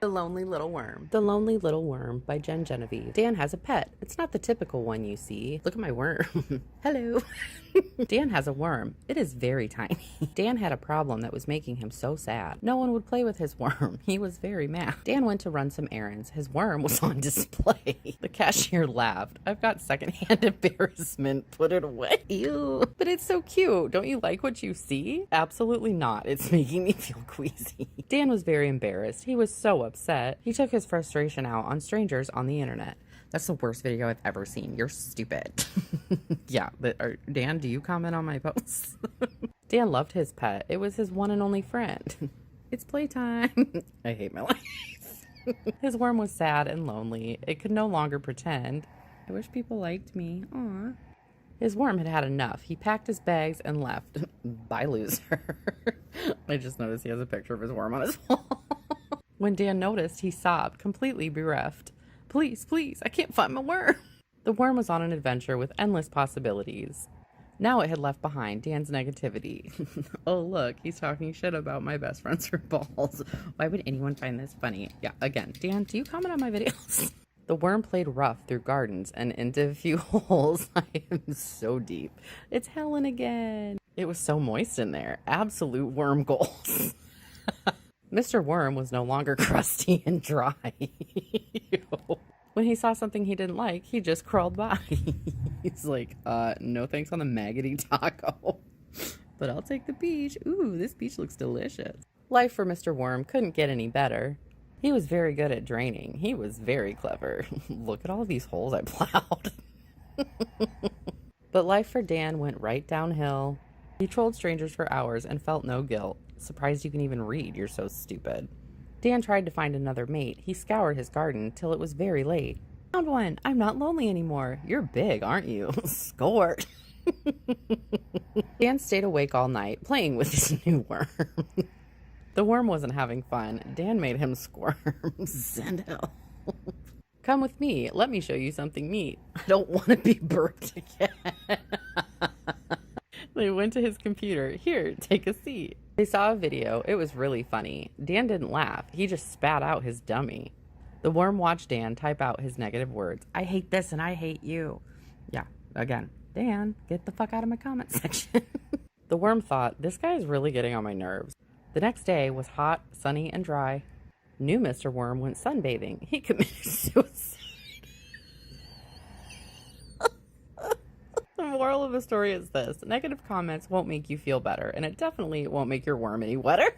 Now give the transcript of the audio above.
The Lonely Little Worm. The Lonely Little Worm by Jen Genevieve. Dan has a pet. It's not the typical one you see. Look at my worm. Hello. Dan has a worm. It is very tiny. Dan had a problem that was making him so sad. No one would play with his worm. He was very mad. Dan went to run some errands. His worm was on display. The cashier laughed. I've got secondhand embarrassment. Put it away. Ew. But it's so cute. Don't you like what you see? Absolutely not. It's making me feel queasy. Dan was very embarrassed. He was so upset. He took his frustration out on strangers on the internet. That's the worst video I've ever seen. You're stupid. Yeah, but Dan, do you comment on my posts? Dan loved his pet. It was his one and only friend. It's playtime. I hate my life. His worm was sad and lonely. It could no longer pretend. I wish people liked me. Aw. His worm had had enough. He packed his bags and left. Bye, loser. I just noticed he has a picture of his worm on his wall. When Dan noticed, he sobbed, completely bereft. Please, please, I can't find my worm. The worm was on an adventure with endless possibilities. Now it had left behind Dan's negativity. Oh, look, he's talking shit about my best friend's balls. Why would anyone find this funny? Yeah, again, Dan, do you comment on my videos? The worm played rough through gardens and into a few holes. I am so deep. It's Helen again. It was so moist in there. Absolute worm goals. Mr. Worm was no longer crusty and dry. When he saw something he didn't like, he just crawled by. He's like, no thanks on the maggoty taco. But I'll take the peach. Ooh, this peach looks delicious. Life for Mr. Worm couldn't get any better. He was very good at draining. He was very clever. Look at all these holes I plowed. But life for Dan went right downhill. He trolled strangers for hours and felt no guilt. Surprised you can even read, you're so stupid. Dan tried to find another mate. He scoured his garden till it was very late. Found one. I'm not lonely anymore. You're big, aren't you? Scored. Dan stayed awake all night, playing with his new worm. The worm wasn't having fun. Dan made him squirm. Send help. Come with me. Let me show you something neat. I don't want to be burped again. They went to his computer. Here, take a seat. They saw a video. It was really funny. Dan didn't laugh. He just spat out his dummy. The worm watched Dan type out his negative words. I hate this and I hate you. Yeah, again, Dan, get the fuck out of my comment section. The worm thought, this guy is really getting on my nerves. The next day was hot, sunny, and dry. New Mr. Worm went sunbathing. He committed suicide. The moral of the story is this. Negative comments won't make you feel better, and it definitely won't make your worm any wetter.